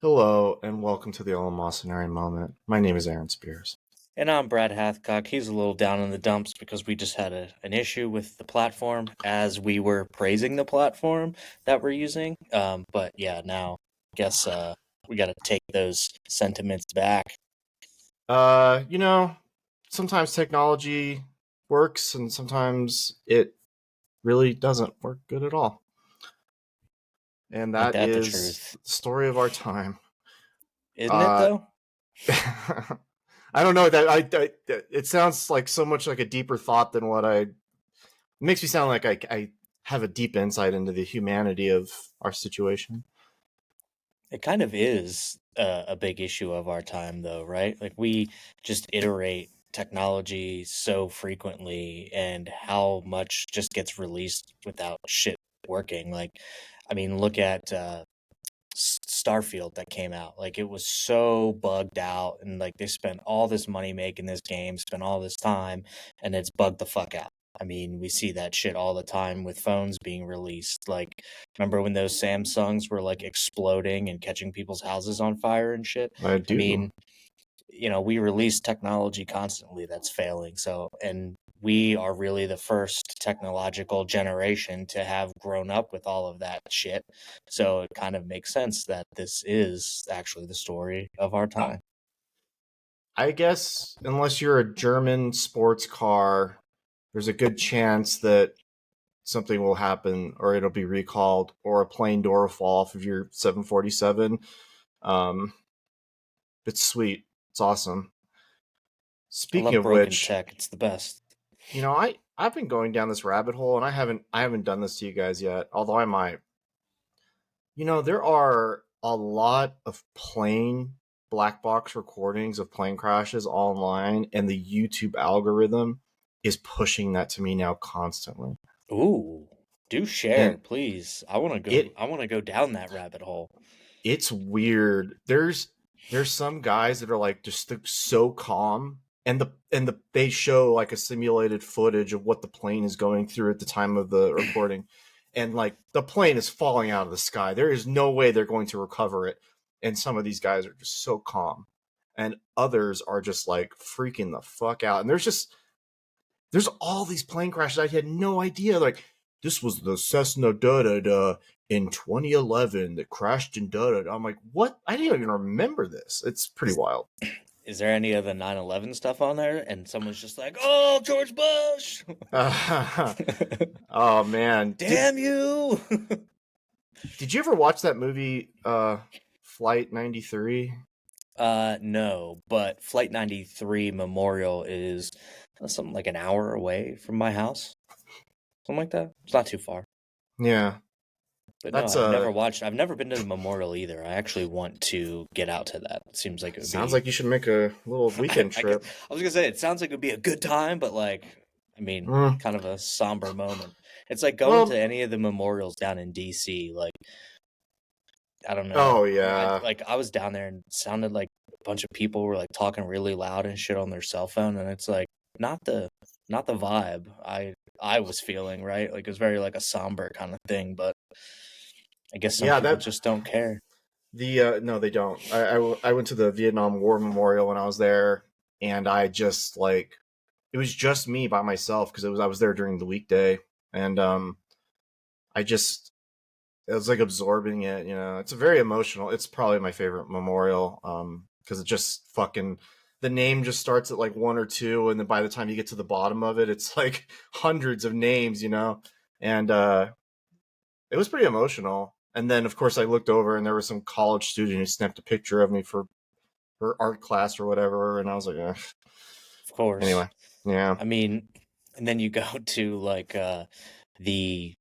Hello, and welcome to the Eleemosynary Moment. My name is Aaron Spears. And I'm Brad Hathcock. He's a little down in the dumps because we just had an issue with the platform as we were praising the platform that we're using. But yeah, now I guess we got to take those sentiments back. Uh, you know, Sometimes technology works and sometimes it really doesn't work good at all. And Ain't that that the is truth? the story of our time. Isn't it Uh, though? I don't know that it sounds like so much like a deeper thought than what I. It makes me sound like I have a deep insight into the humanity of our situation. It kind of is a big issue of our time, though, right? Like we just iterate technology so frequently, and how much just gets released without shit working. Like, I mean, look at Starfield that came out. Like, it was so bugged out, and like they spent all this money making this game, spent all this time, and it's bugged the fuck out. I mean, we see that shit all the time with phones being released. Like, remember when those Samsungs were like exploding and catching people's houses on fire and shit? I I do. mean, we release technology constantly that's failing. So, and we are really the first technological generation to have grown up with all of that shit. So it kind of makes sense that this is actually the story of our time. I guess unless you're a German sports car, there's a good chance that something will happen or it'll be recalled or a plane door will fall off of your 747. Um, it's sweet. It's awesome. I Speaking love of broken which, tech. It's the best. I've been going down this rabbit hole and I haven't done this to you guys yet, although I might. There are a lot of plane black box recordings of plane crashes online, and the YouTube algorithm is pushing that to me now constantly. Ooh, do share, And please. I want to go. it I want to go down that rabbit hole. it's weird. There's some guys that are like just so calm, and they show like a simulated footage of what the plane is going through at the time of the recording, and like the plane is falling out of the sky. There is no way they're going to recover it, and some of these guys are just so calm, and others are just like freaking the fuck out. And there's all these plane crashes. I had no idea. Like, this was the Cessna da da da in 2011 that crashed in da da da. I'm like, what? I didn't even remember this. It's pretty Is wild. is there any of the 9/11 stuff on there? And someone's just like, "Oh, George Bush, Oh man, did damn you!" did you ever watch that movie, Flight 93? No, but Flight 93 Memorial is something like an hour away from my house. Something like that. It's not too far. Yeah, But no, that's I've never watched, I've never been to the memorial either. I actually want to get out to that. It seems like it would sounds be, like you should make a little weekend I guess, trip. I was gonna say, it sounds like it would be a good time, but like, I mean, Mm, kind of a somber moment. It's like going to well, any of the memorials down in DC. Like, I don't know. oh yeah, I was down there and it sounded like a bunch of people were like talking really loud and shit on their cell phone, and it's like not the not the vibe I was feeling, right? Like it was very like a somber kind of thing, but I guess some yeah. people That just don't care. No, they don't. I went to the Vietnam War Memorial when I was there, and I just like it was just me by myself because I was there during the weekday, and I just it was like absorbing it. It's a very emotional. It's probably my favorite memorial because it just fucking the name just starts at like one or two, and then by the time you get to the bottom of it, it's like hundreds of names. And it was pretty emotional. And then, of course, I looked over and there was some college student who snapped a picture of me for her art class or whatever, and I was like, Of course. anyway, yeah, I mean, and then you go to like the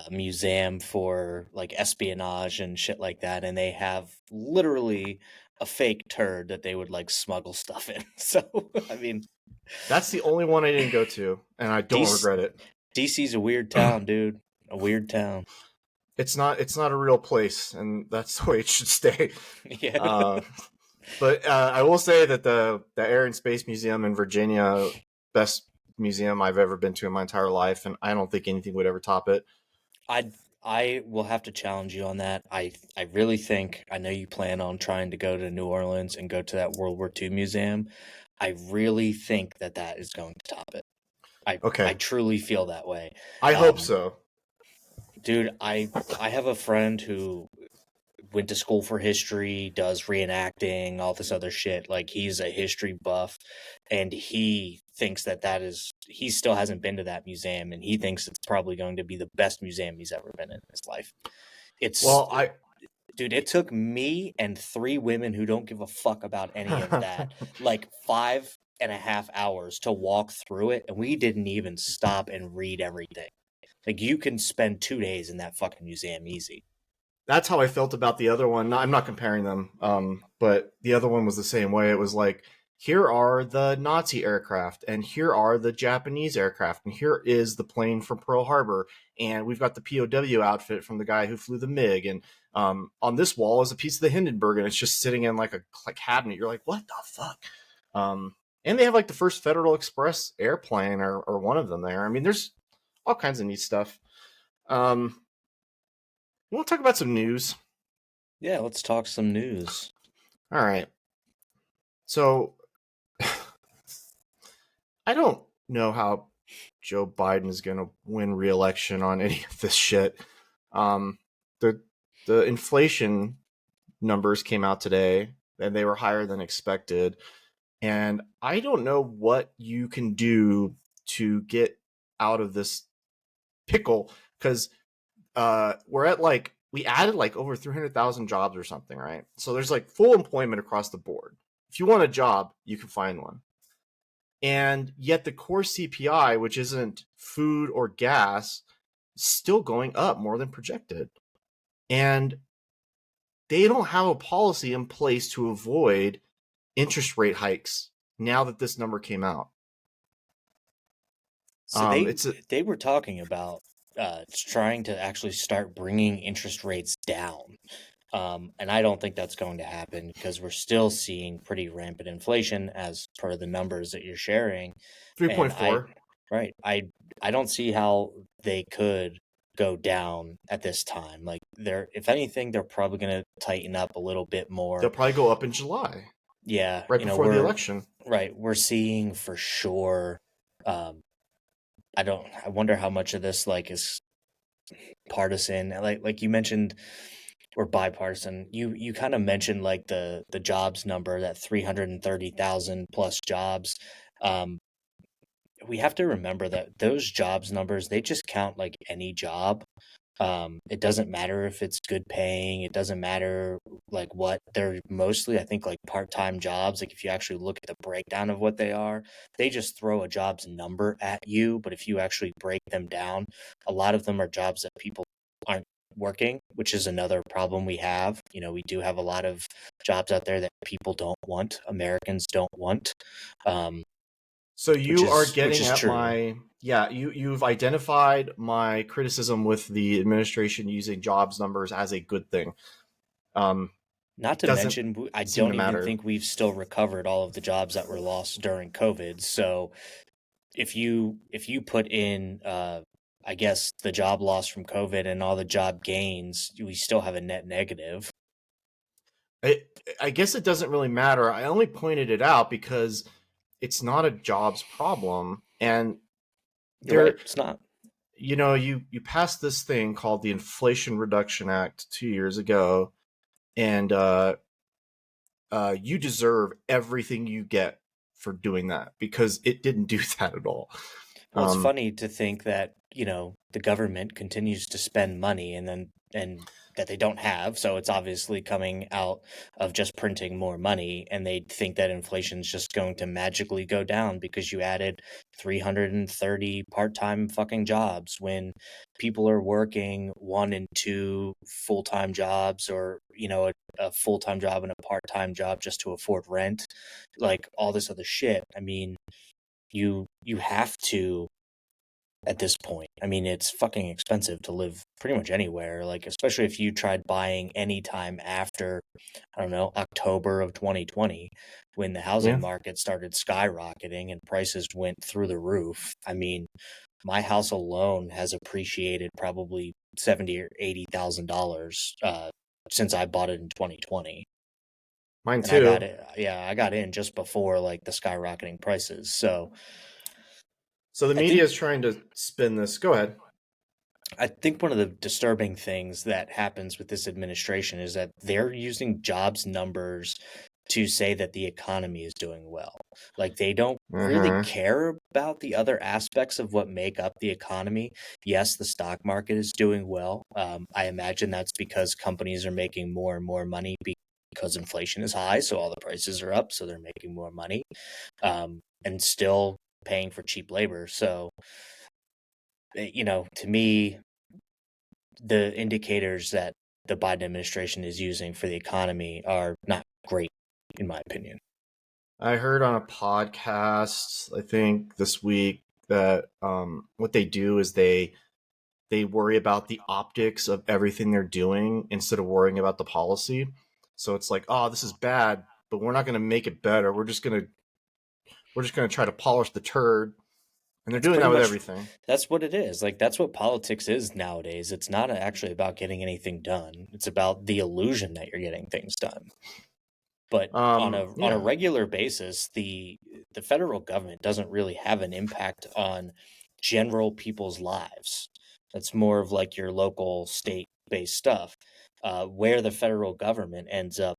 museum for like espionage and shit like that, and they have literally a fake turd that they would like smuggle stuff in. So, I mean, that's the only one I didn't go to, and I don't DC, regret it. DC's a weird town, dude. A weird town. It's not a real place, and that's the way it should stay. Yeah. Uh, but I will say that the Air and Space Museum in Virginia, best museum I've ever been to in my entire life, and I don't think anything would ever top it. I I will have to challenge you on that. I really think, I know you plan on trying to go to New Orleans and go to that World War II museum. I really think that that is going to top it. I Okay, truly feel that way. I hope Um, so. dude, I have a friend who went to school for history, does reenacting, all this other shit. Like, he's a history buff, and he thinks that that is, he still hasn't been to that museum, and he thinks it's probably going to be the best museum he's ever been in his life. It's, Well, I dude, it took me and three women who don't give a fuck about any of that, like 5.5 hours to walk through it, and we didn't even stop and read everything. Like, you can spend 2 days in that fucking museum easy. that's how I felt about the other one. I'm not comparing them, but the other one was the same way. It was like, here are the Nazi aircraft, and here are the Japanese aircraft, and here is the plane from Pearl Harbor, and we've got the POW outfit from the guy who flew the MiG, and on this wall is a piece of the Hindenburg, and it's just sitting in like a cabinet. You're like, what the fuck? And they have like the first Federal Express airplane, or one of them there. I mean, there's all kinds of neat stuff. You want to talk about some news? Yeah, let's talk some news. All right. So I don't know how Joe Biden is going to win re-election on any of this shit. Um, the the inflation numbers came out today, and they were higher than expected. And I don't know what you can do to get out of this pickle, because we're at like, we added like over 300,000 jobs or something, right? So there's like full employment across the board. If you want a job, you can find one. And yet the core CPI, which isn't food or gas, is still going up more than projected. And they don't have a policy in place to avoid interest rate hikes now that this number came out. So they It's a they were talking about trying to actually start bringing interest rates down. And I don't think that's going to happen because we're still seeing pretty rampant inflation as per the numbers that you're sharing. And 3.4. right, I don't see how they could go down at this time. Like, they're, if anything, they're probably going to tighten up a little bit They'll more. probably go up in July, Yeah, right before the election. we're seeing for sure. Um, I wonder how much of this like is partisan. Like you mentioned, or bipartisan. You kind of mentioned like the jobs number, that 330,000 plus jobs. Um, we have to remember that those jobs numbers, they just count like any job. It doesn't matter if it's good paying. It doesn't matter like what they're mostly, I think, like part-time jobs. Like, if you actually look at the breakdown of what they are, they just throw a job's number at you. But if you actually break them down, a lot of them are jobs that people aren't working, which is another problem we have. We do have a lot of jobs out there that people don't want, Americans don't want. Um, So which you are is which getting is at true. my, yeah, you've identified my criticism with the administration using jobs numbers as a good thing. Um, Not to doesn't mention, I seem to don't even matter. think we've still recovered all of the jobs that were lost during COVID. So if you put in, I guess, the job loss from COVID and all the job gains, we still have a net negative. I, I guess it doesn't really matter. I only pointed it out because it's not a jobs problem, and You're right. there, It's not. you passed this thing called the Inflation Reduction Act 2 years ago, and you deserve everything you get for doing that, because it didn't do that at all. Well, it's Um, funny to think that, the government continues to spend money and that they don't have, so it's obviously coming out of just printing more money, and they think that inflation's just going to magically go down because you added 330 part-time fucking jobs when people are working one and two full-time jobs, or, a full-time job and a part-time job just to afford rent, like all this other shit. I mean, you have to, at this point. I mean, it's fucking expensive to live pretty much anywhere. Like, especially if you tried buying any time after, I don't know, October of 2020, when the housing yeah. market started skyrocketing and prices went through the roof. I mean, my house alone has appreciated probably $70,000 or $80,000 since I bought it in 2020. Mine And I got too. it. Yeah, I got in just before like the skyrocketing prices. So So the I media think is trying to spin this. Go ahead. I think one of the disturbing things that happens with this administration is that they're using jobs numbers to say that the economy is doing well. Like they don't really Uh-huh. care about the other aspects of what make up the economy. Yes, the stock market is doing well. I imagine that's because companies are making more and more money because inflation is high, so all the prices are up, so they're making more money, and still paying for cheap labor. So, to me, the indicators that the Biden administration is using for the economy are not great, in my opinion. I heard on a podcast, I think this week, that what they do is they worry about the optics of everything they're doing instead of worrying about the policy. So it's like, oh, this is bad, but we're not going to make it better. We're just going to try to polish the turd, and they're That's doing pretty that with much everything. that's what it is. Like that's what politics is nowadays. It's not actually about getting anything done. It's about the illusion that you're getting things done. But on a Yeah. regular basis, the federal government doesn't really have an impact on general people's lives. That's more of like your local state based stuff. Where the federal government ends up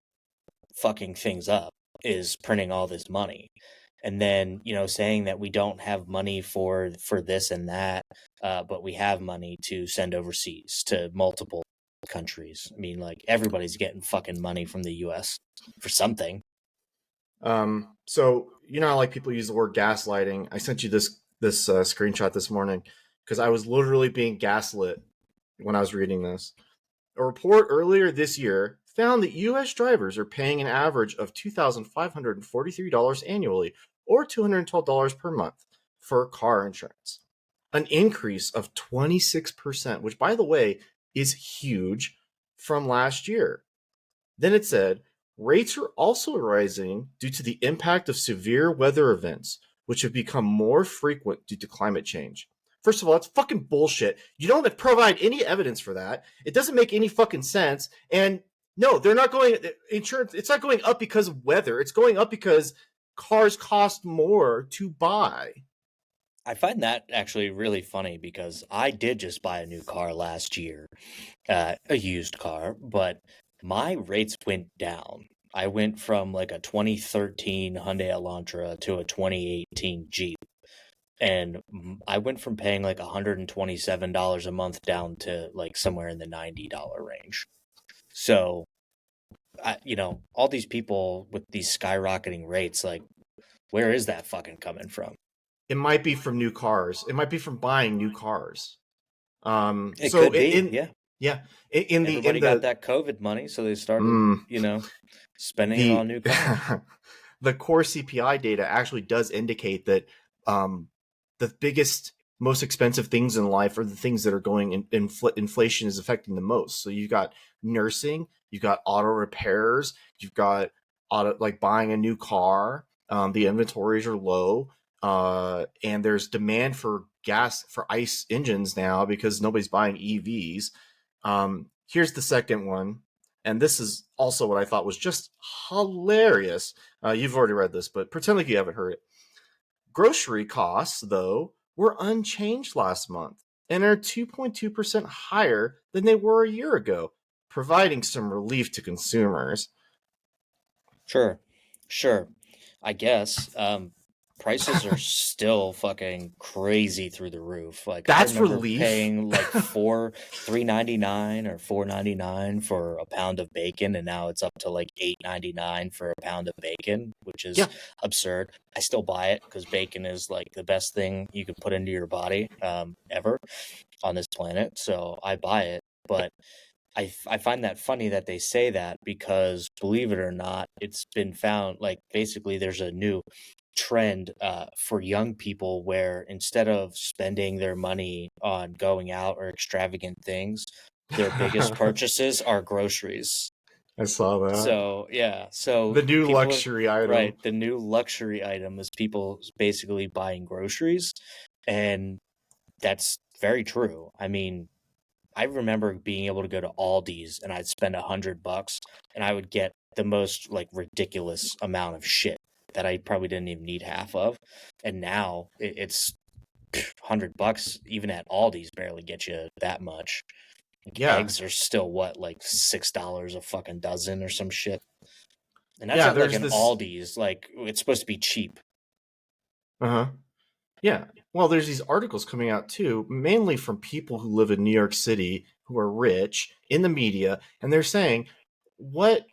fucking things up is printing all this money, and then saying that we don't have money for this and that, but we have money to send overseas to multiple countries. I mean, like everybody's getting fucking money from the US for something. So how like people use the word gaslighting. I sent you this screenshot this morning because I was literally being gaslit when I was reading this. A report earlier this year found that U.S. drivers are paying an average of $2,543 annually, or $212 per month, for car insurance, an increase of 26%, which, by the way, is huge from last year. Then it said, rates are also rising due to the impact of severe weather events, which have become more frequent due to climate change. First of all, that's fucking bullshit. You don't provide any evidence for that. It doesn't make any fucking sense. And no, they're not going insurance. It's not going up because of weather. It's going up because cars cost more to buy. I find that actually really funny because I did just buy a new car last year, a used car, but my rates went down. I went from like a 2013 Hyundai Elantra to a 2018 Jeep. And I went from paying like $127 a month down to like somewhere in the $90 range. So, all these people with these skyrocketing rates, like, where is that fucking coming from? It might be from new cars. It might be from buying new cars. It So could be, in yeah. yeah, in Everybody got the that COVID money, so they started, mm, spending it the on new cars. the core CPI data actually does indicate that um, the biggest, most expensive things in life are the things that are going inflation is affecting the most. So you've got nursing, you've got auto repairs, you've got auto like buying a new car. The inventories are low, and there's demand for gas for ICE engines now because nobody's buying EVs. Here's the second one, and this is also what I thought was just hilarious. You've already read this, but pretend like you haven't heard it. Grocery costs, though, were unchanged last month and are 2.2% higher than they were a year ago, providing some relief to consumers. Sure, sure. I guess prices are still fucking crazy through the roof. Like I That's remember relief. paying like 3.99 or 4.99 for a pound of bacon, and now it's up to like 8.99 for a pound of bacon, which is Yeah. absurd. I still buy it because bacon is like the best thing you can put into your body ever on this planet. So I buy it, but I find that funny that they say that because believe it or not, it's been found like basically there's a new trend for young people where instead of spending their money on going out or extravagant things, their biggest I purchases are groceries. saw that. So yeah, so The new people are luxury right. item. The new luxury item is people basically buying groceries, and that's very true. I mean, I remember being able to go to Aldi's and I'd spend $100 and I would get the most like ridiculous amount of shit that I probably didn't even need half of. And now it's $100 even at Aldi's barely get you that much. Like Yeah, eggs are still what, like $6 a fucking dozen or some shit. And that's yeah. at like There's an this. Aldi's, like it's supposed to be cheap. Uh huh. Yeah. Well, there's these articles coming out too, mainly from people who live in New York City who are rich in the media, and they're saying what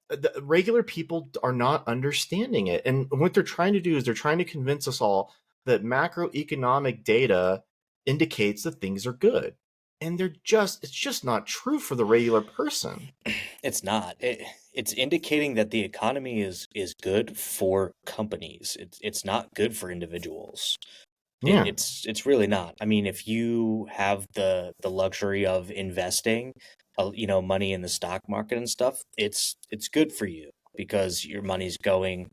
the regular people are not understanding it. And what they're trying to do is they're trying to convince us all that macroeconomic data indicates that things are good. And it's just not true for the regular person. It's not. It's indicating that the economy is good for companies. It's not good for individuals. Yeah, It's really not. I mean, if you have the luxury of investing, money in the stock market and stuff, it's good for you because your money's going,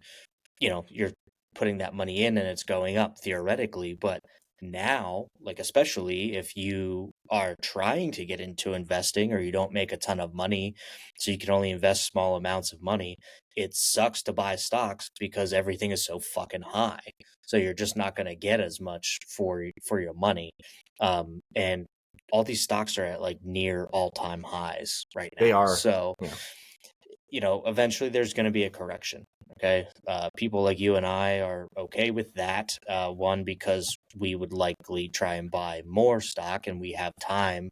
you're putting that money in and it's going up theoretically. But now, like, especially if you are trying to get into investing or you don't make a ton of money, so you can only invest small amounts of money, it sucks to buy stocks because everything is so fucking high. So you're just not going to get as much for your money. And all these stocks are at like near all-time highs right they now. are. So Yeah. eventually there's going to be a correction. Okay. People like you and I are okay with that. One, because we would likely try and buy more stock and we have time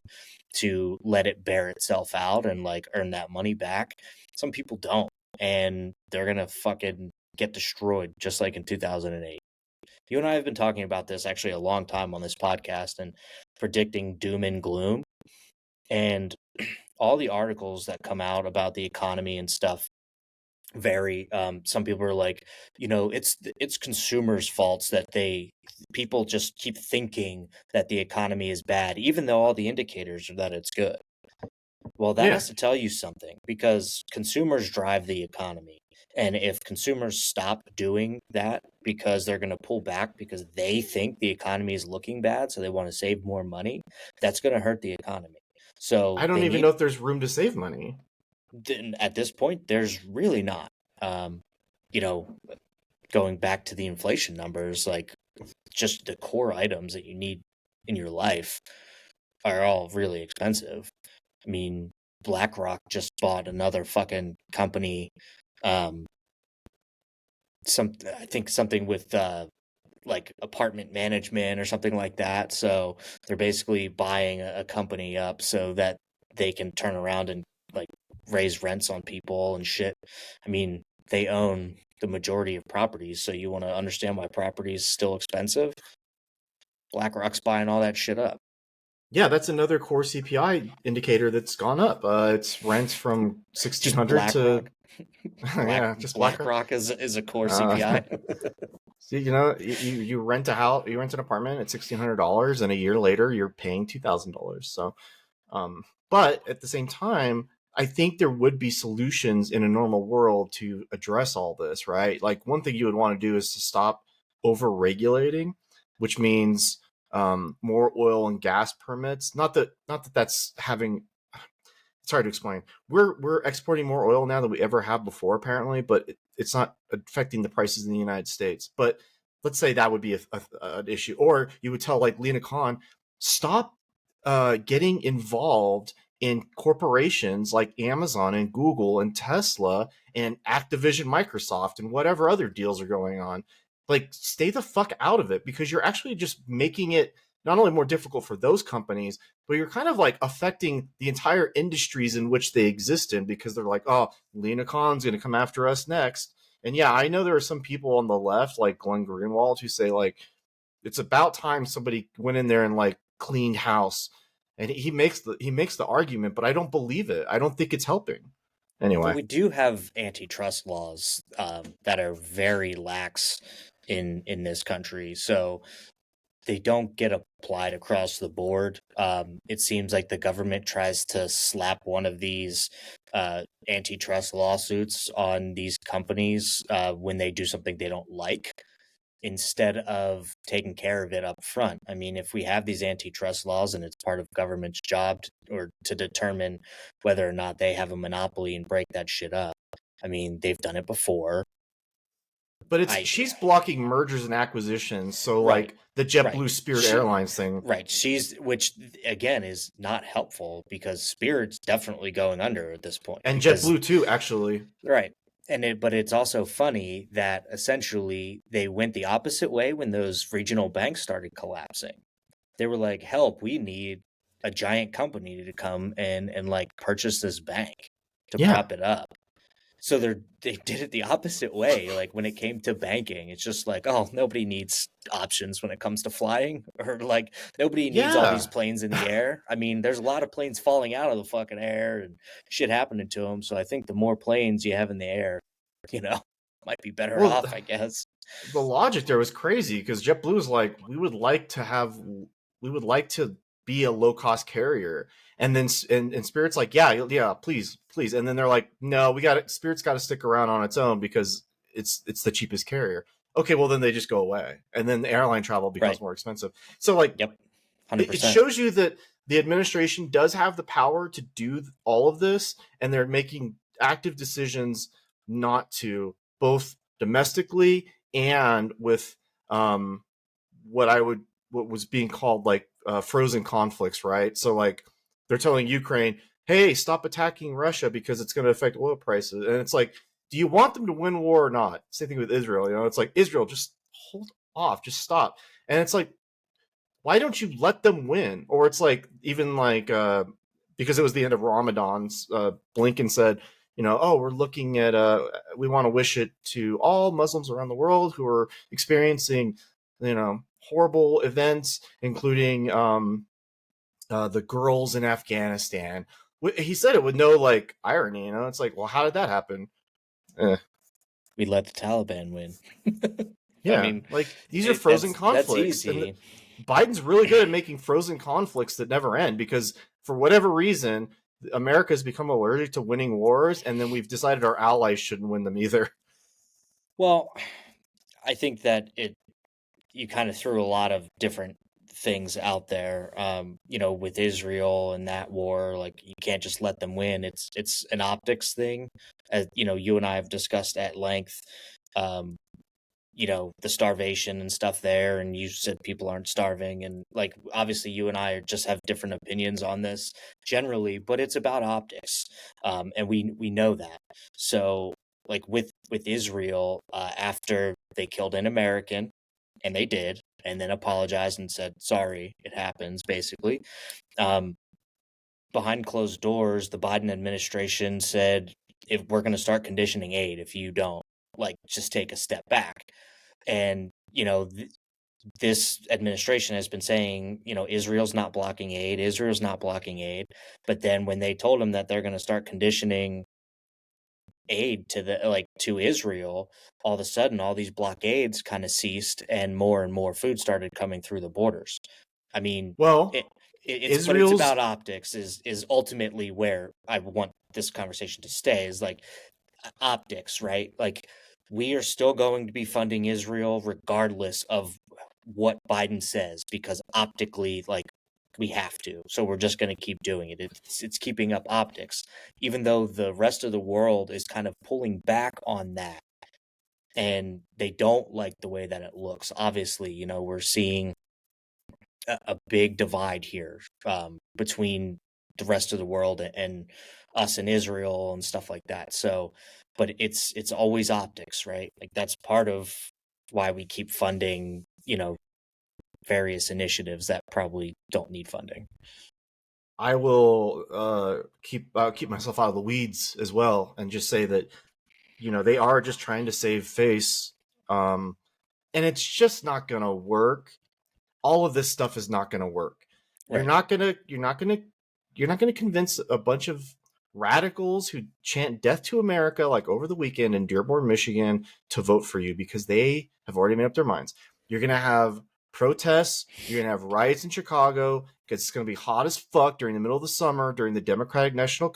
to let it bear itself out and like earn that money back. Some people don't. And they're going to fucking get destroyed just like in 2008. You and I have been talking about this actually a long time on this podcast and predicting doom and gloom. And all the articles that come out about the economy and stuff vary. Some people are like, it's consumers' faults that people just keep thinking that the economy is bad, even though all the indicators are that it's good. Well, that Yeah. has to tell you something because consumers drive the economy. And if consumers stop doing that because they're going to pull back because they think the economy is looking bad, so they want to save more money, that's going to hurt the economy. So I don't they even know need, if there's room to save money. then at this point, there's really not. Um, you know, Going back to the inflation numbers, like just the core items that you need in your life are all really expensive. I mean, BlackRock just bought another fucking company, um, I think something with like apartment management or something like that. So they're basically buying a company up so that they can turn around and like raise rents on people and shit. I mean, they own the majority of properties, so you want to understand why property is still expensive. BlackRock's buying all that shit up. Yeah, that's another core CPI indicator that's gone up. It's rents from Just 1600 to BlackRock. yeah, just BlackRock. BlackRock is a core Uh, CPI. so you rent a house, you rent an apartment at $1,600, and a year later you're paying $2,000. So, but at the same time, I think there would be solutions in a normal world to address all this, right? Like one thing you would want to do is to stop over regulating, which means more oil and gas permits. Not that that's having it's hard to explain. We're exporting more oil now than we ever have before, apparently, but it's not affecting the prices in the United States. But let's say that would be an issue, or you would tell like Lena Khan, stop getting involved in corporations like Amazon and Google and Tesla and Activision, Microsoft, and whatever other deals are going on. Like, stay the fuck out of it because you're actually just making it not only more difficult for those companies, but you're kind of like affecting the entire industries in which they exist in because they're like, oh, Lena Khan's going to come after us next. And yeah, I know there are some people on the left, like Glenn Greenwald, who say like it's about time somebody went in there and like cleaned house. And he makes the argument, but I don't believe it. I don't think it's helping. Well, Anyway, we do have antitrust laws that are very lax in this country, so they don't get applied across the board. It seems like the government tries to slap one of these antitrust lawsuits on these companies when they do something they don't like. instead of taking care of it up front. I mean, if we have these antitrust laws and it's part of government's job to determine whether or not they have a monopoly and break that shit up. I mean, they've done it before. But I she's blocking mergers and acquisitions, so Right, like the right. JetBlue Spirit She Airlines thing. Right. Which again is not helpful because Spirit's definitely going under at this point And because JetBlue too, actually. right. But it's also funny that essentially they went the opposite way when those regional banks started collapsing. They were like, "Help, we need a giant company to come and like purchase this bank to Yeah. prop it up." So they did it the opposite way. Like when it came to banking, it's just like, oh, nobody needs options when it comes to flying, or like nobody needs all these Yeah. planes in the air. I mean, there's a lot of planes falling out of the fucking air and shit happening to them. So I think the more planes you have in the air, you know, might be better Well, off, I guess. the logic there was crazy because JetBlue was like, we would like to be a low cost carrier, and then and Spirit's like, yeah, yeah, please, please, and then they're like, no, we got it. Spirit's got to stick around on its own because it's the cheapest carrier. Okay, well then they just go away, and then the airline travel becomes Right. more expensive. So like, Yep. it 100%. shows you that the administration does have the power to do all of this, and they're making active decisions not to, both domestically and with um, what was being called like frozen conflicts, right? So like they're telling Ukraine, "Hey, stop attacking Russia because it's going to affect oil prices," and it's like, do you want them to win war or not? Same thing with Israel. You know, it's like, Israel, just hold off, just stop, and it's like, why don't you let them win? Or it's like, even like because it was the end of Ramadan's, Blinken said, you know, oh, we're looking at we want to wish it to all Muslims around the world who are experiencing, you know, horrible events, including the girls in Afghanistan. He said it with no like irony, you know. It's like, well, how did that happen? Eh. We let the Taliban win. I Yeah, mean, like these are frozen that's conflicts, and easy. Biden's really good at making frozen conflicts that never end because for whatever reason, America has become allergic to winning wars, and then we've decided our allies shouldn't win them either. Well, I think that you kind of threw a lot of different things out there. With Israel and that war, like you can't just let them win. It's an optics thing, as you and I have discussed at length. Um, the starvation and stuff there, and you said people aren't starving, and like obviously you and I just have different opinions on this generally, but it's about optics, and we know that. So like with Israel, after they killed an American, and they did, and then apologized and said sorry, it happens, basically. Um, Behind closed doors, the Biden administration said, if we're going to start conditioning aid, if you don't, like, just take a step back. And this administration has been saying, Israel's not blocking aid, Israel's not blocking aid. But then when they told them that they're going to start conditioning aid to Israel, all of a sudden all these blockades kind of ceased and more food started coming through the borders. I mean, Well, it's Israel's about optics is ultimately where I want this conversation to stay, is like optics, right? Like we are still going to be funding Israel regardless of what Biden says, because optically, like, we have to. So we're just going to keep doing it. It's keeping up optics, even though the rest of the world is kind of pulling back on that, and they don't like the way that it looks. Obviously, we're seeing a big divide here, between the rest of the world and us in Israel and stuff like that. So, but it's always optics, right? Like that's part of why we keep funding, various initiatives that probably don't need funding. I will keep myself out of the weeds as well, and just say that, you know, they are just trying to save face, um, and it's just not going to work. All of this stuff is not going to work. You're Right. not gonna you're not gonna you're not gonna convince a bunch of radicals who chant "Death to America" like over the weekend in Dearborn, Michigan, to vote for you because they have already made up their minds. You're gonna have protests. You're gonna have riots in Chicago because it's gonna be hot as fuck during the middle of the summer during the Democratic National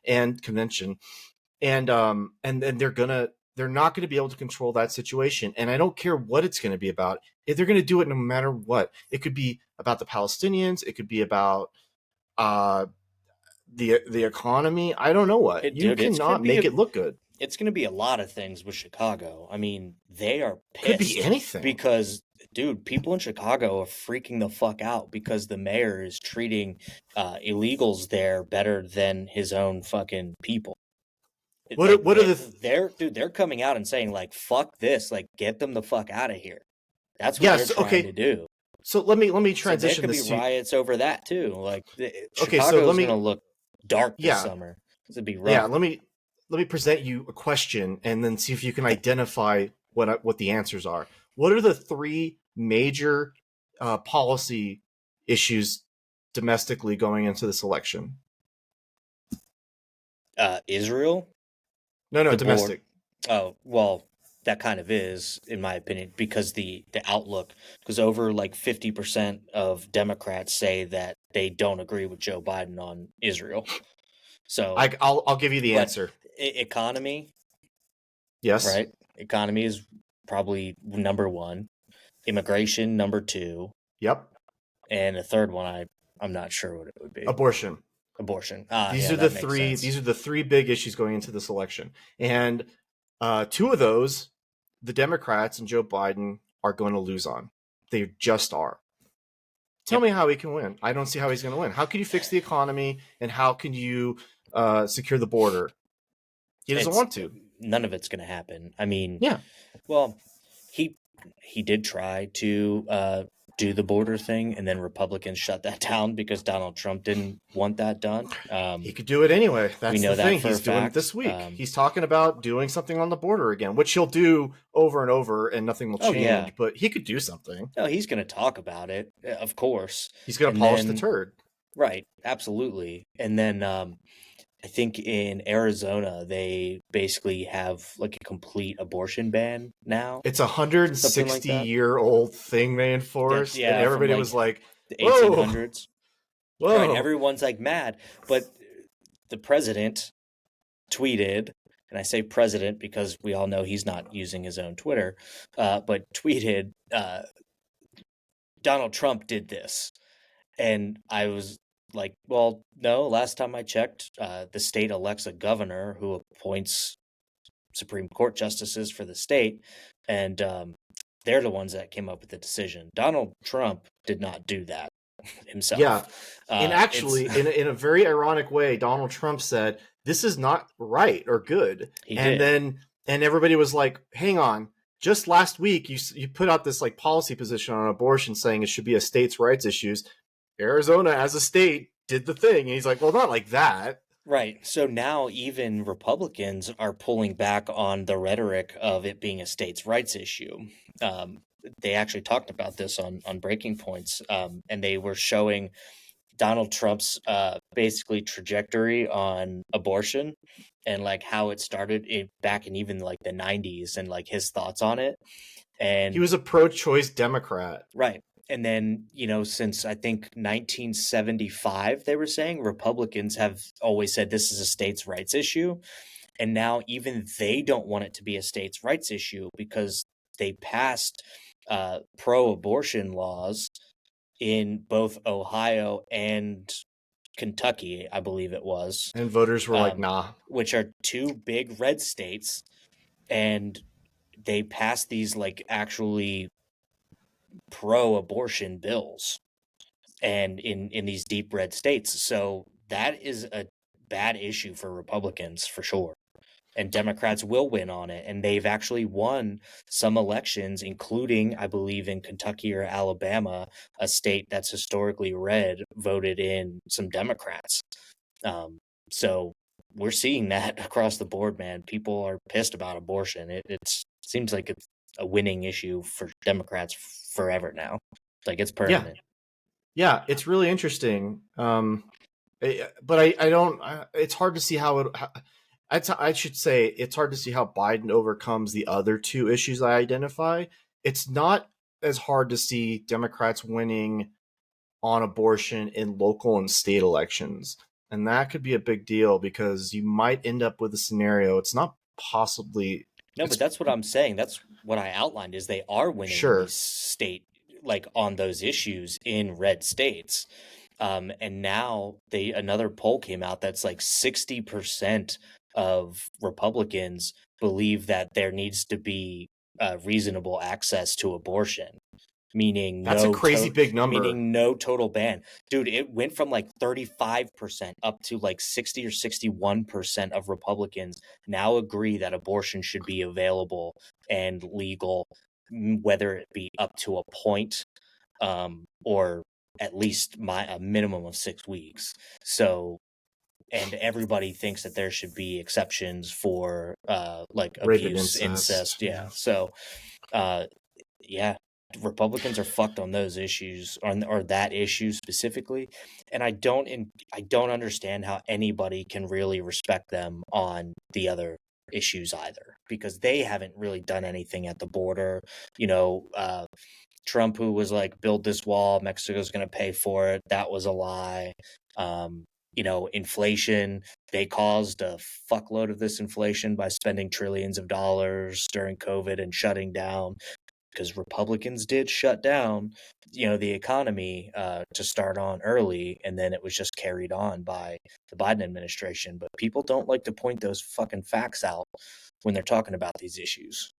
and Convention, and then they're gonna they're not going to be able to control that situation. And I don't care what it's going to be about. If they're going to do it no matter what. It could be about the Palestinians. It could be about the economy. I don't know what. You Dude, it's gonna cannot be make it look good. it's gonna be a lot of things with Chicago. I mean, they are Could be pissed anything. because, dude, people in Chicago are freaking the fuck out because the mayor is treating illegals there better than his own fucking people. What are the They're coming out and saying like, "Fuck this!" Like, get them the fuck out of here. That's what they're yes? trying to Okay, do. so let me So there transition could be this to riots over that too. Like, okay. So let Chicago's gonna me look dark this yeah summer. It's gonna be yeah. rough. Let me present you a question and then see if you can identify what the answers are. What are the three major policy issues domestically going into this election? Israel, No, the board. domestic. Oh well, that kind of is, in my opinion, because the outlook. Because over like 50% of Democrats say that they don't agree with Joe Biden on Israel. So, I'll give you the but answer. economy, Yes. right? Economy is probably number one. Immigration number two, Yep. and a third one I'm not sure what it would be. Abortion. Abortion. These Yeah, are the that makes three. sense. These are the three big issues going into this election, and two of those, the Democrats and Joe Biden are going to lose on. They just are. Tell Yep. me how he can win. I don't see how he's going to win. How can you fix the economy, and how can you secure the border? He doesn't It's want to. none of it's going to happen. I mean, Yeah, well, he he did try to do the border thing, and then Republicans shut that down because Donald Trump didn't want that done. he could do it anyway. We That's the know that thing. for a He's doing it fact. this week. He's talking about doing something on the border again, which he'll do over and over, and nothing will Oh yeah, change. But he could do something. no, he's going to talk about it, of course, He's going to and polish the then turd. right, absolutely, and then I think in Arizona they basically have like a complete abortion ban now, It's a something like that. 160-year-old thing they enforced, and Yeah, from everybody was like like, the "Whoa, 1800s. Right, whoa!" everyone's like mad, but the president tweeted, and I say president because we all know he's not using his own Twitter, but tweeted, Donald Trump did this. And I was like, well, no, last time I checked, the state elects a governor who appoints Supreme Court justices for the state, and they're the ones that came up with the decision. Donald Trump did not do that Yeah, himself. and It's actually, in a very ironic way, Donald Trump said, "This is not right or good," he and did. then everybody was like, "Hang on." Just last week, you put out this like policy position on abortion, saying it should be a states' rights issues. Arizona, as a state, did the thing, and he's like, "Well, not like that." Right. So now even Republicans are pulling back on the rhetoric of it being a states' rights issue. Um, they actually talked about this on Breaking Points, and they were showing Donald Trump's basically trajectory on abortion and like how it started back in even like the 90s and like his thoughts on it. He And was a pro-choice Democrat. right. And then, since I think 1975, they were saying Republicans have always said this is a states' rights issue. And now even they don't want it to be a states' rights issue because they passed pro abortion laws in both Ohio and Kentucky, I believe it was, And voters were like, "Nah." which are two big red states. And they passed these like actually pro abortion bills and in these deep red states. So that is a bad issue for Republicans for sure. And Democrats will win on it. And they've actually won some elections, including, I believe, in Kentucky or Alabama, a state that's historically red, voted in some Democrats. So we're seeing that across the board, man. People are pissed about abortion. It seems like it's a winning issue for Democrats forever now. Like it's Yeah, permanent. yeah, it's really interesting. But I don't. It's hard to see how it. I should say it's hard to see how Biden overcomes the other two issues I identify. It's not as hard to see Democrats winning on abortion in local and state elections, and that could be a big deal because you might end up with a scenario. It's not possibly No, but It's that's what I'm saying. That's what I outlined is they are winning in these sure. state like on those issues in red states. And now another poll came out that's like 60% of Republicans believe that there needs to be reasonable access to abortion, meaning That's a no crazy to big number. meaning no total ban. Dude, it went from like 35% up to like 60 or 61% of Republicans now agree that abortion should be available and legal, whether it be up to a point, or at least a minimum of 6 weeks. So, and everybody thinks that there should be exceptions for like Rape and abuse, incest. incest. Yeah. Yeah. So, uh, yeah, Republicans are fucked on those issues, or that issue specifically, and I don't understand how anybody can really respect them on the other issues either, because they haven't really done anything at the border. You know, Trump, who was like, build this wall, Mexico's going to pay for it. That was a lie. Um, inflation, they caused a fuckload of this inflation by spending trillions of dollars during COVID and shutting down, because Republicans did shut down, the economy to start on early, and then it was just carried on by the Biden administration. But people don't like to point those fucking facts out when they're talking about these issues.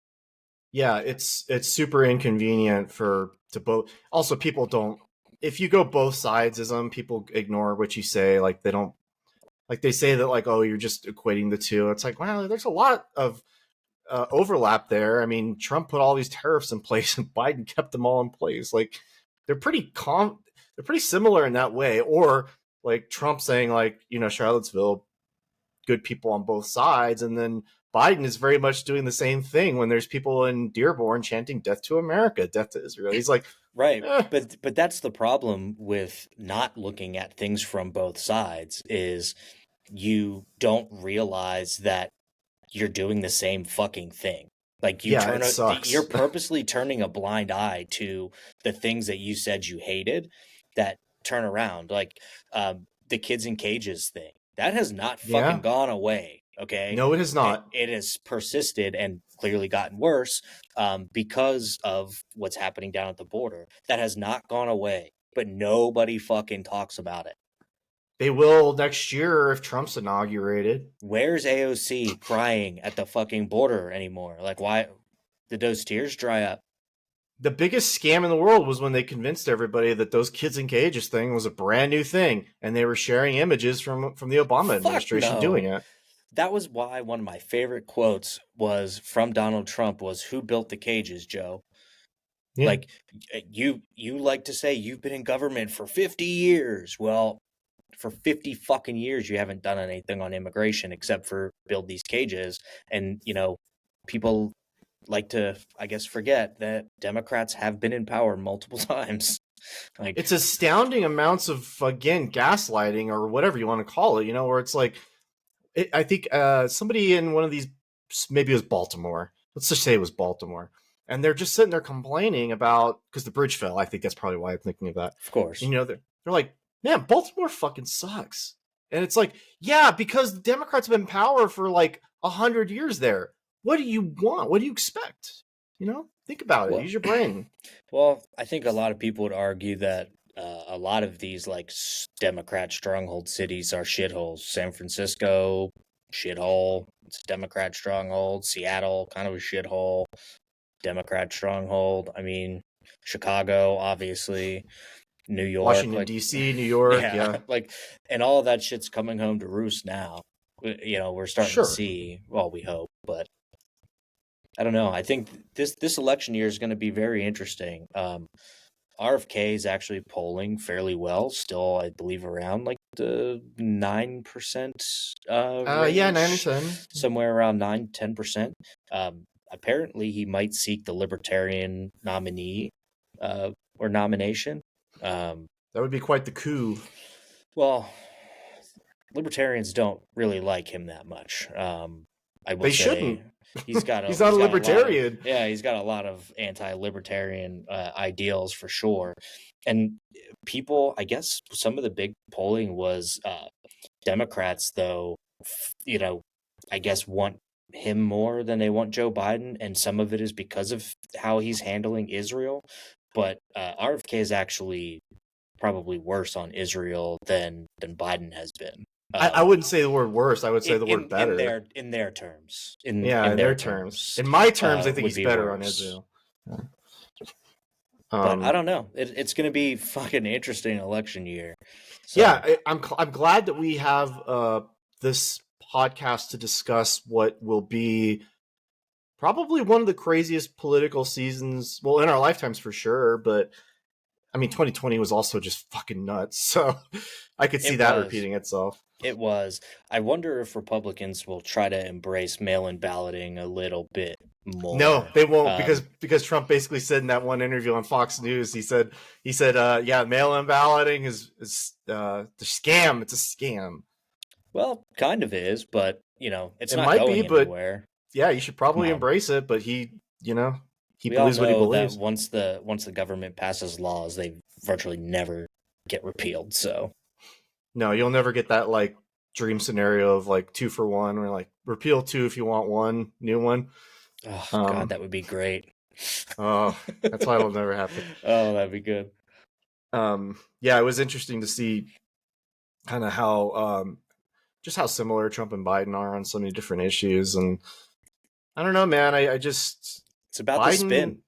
Yeah, it's super inconvenient to both. Also, people don't. If you go both sidesism, people ignore what you say. Like they don't. Like they say that like, oh, you're just equating the two. It's like, wow, there's a lot of overlap there. I mean, Trump put all these tariffs in place, and Biden kept them all in place. Like they're they're pretty similar in that way. Or like Trump saying like, Charlottesville, good people on both sides, and then Biden is very much doing the same thing when there's people in Dearborn chanting "Death to America, Death to Israel." He's like, Right. eh, But that's the problem with not looking at things from both sides, is you don't realize that you're doing the same fucking thing. Like yeah, it you're sucks. purposely turning a blind eye to the things that you said you hated that turn around. Like the kids in cages thing. That has not fucking Yeah, gone away. Okay. no, it has not. It has persisted and clearly gotten worse, because of what's happening down at the border. That has not gone away, but nobody fucking talks about it. They will next year if Trump's inaugurated. Where's AOC crying at the fucking border anymore? Like, why did those tears dry up? The biggest scam in the world was when they convinced everybody that those kids in cages thing was a brand new thing, and they were sharing images from the Obama Fuck administration doing no. it. That was why one of my favorite quotes was from Donald Trump was, "Who built the cages, Joe?" Yeah, Like, you like to say you've been in government for 50 years. Well, for 50 fucking years you haven't done anything on immigration except for build these cages. And people like to, I guess, forget that Democrats have been in power multiple times. Like, it's astounding amounts of again gaslighting or whatever you want to call it. Where it's like I think somebody in one of these, maybe it was Baltimore. Let's just say it was Baltimore, and they're just sitting there complaining about because the bridge fell. I think that's probably why I'm thinking of that. of course. And they're like, man, Baltimore fucking sucks. And it's like, yeah, because the Democrats have been in power for like 100 years there. What do you want? What do you expect? Think about it. Well, Use your brain. well, I think a lot of people would argue that a lot of these like Democrat stronghold cities are shitholes. San Francisco, shithole. It's a Democrat stronghold. Seattle, kind of a shithole. Democrat stronghold. I mean, Chicago, obviously. New York, Washington like, D.C., New York, yeah, yeah, like, and all of that shit's coming home to roost now. We're starting to sure. see. Well, we hope, but I don't know. I think this election year is going to be very interesting. RFK is actually polling fairly well, still, I believe, around like the 9% Yeah, 9 or range, 10. somewhere around 9-10%. Apparently, he might seek the Libertarian nominee, or nomination. Um, That would be quite the coup. well, Libertarians don't really like him that much. I will They say shouldn't. He's not he's a got a lot of, libertarian. yeah, he's got a lot of anti-libertarian ideals for sure. And people, I guess, some of the big polling was Democrats, though, I guess want him more than they want Joe Biden, and some of it is because of how he's handling Israel. But RFK is actually probably worse on Israel than Biden has been. I wouldn't say the word worse. I would say the word better. In their terms, Yeah, in in their their terms. terms, In my terms, I think would he's be better on worse. Israel. But I don't know. It's going to be fucking interesting election year. So Yeah, I'm glad that we have this podcast to discuss what will be probably one of the craziest political seasons, well, in our lifetimes for sure. But I mean, 2020 was also just fucking nuts, so I could see it that was. repeating itself. It was. I wonder if Republicans will try to embrace mail-in balloting a little bit No, more. they won't because Trump basically said in that one interview on Fox News, he said, yeah, mail-in balloting is the scam. It's a scam. Well, kind of is, but it's It not might be, going but anywhere. yeah, you should Come probably on. embrace it. But he We all believes what he know that believes. once the government passes laws, they virtually never get repealed. So, No, you'll never get that like dream scenario of like 2 for 1 or like repeal two if you want one new one. oh God, Um, that would be great. oh, that's why it'll never happen. Oh, that'd be good. Yeah, it was interesting to see kind of how just how similar Trump and Biden are on so many different issues, and I don't know, man. I just It's about the Biden. spin.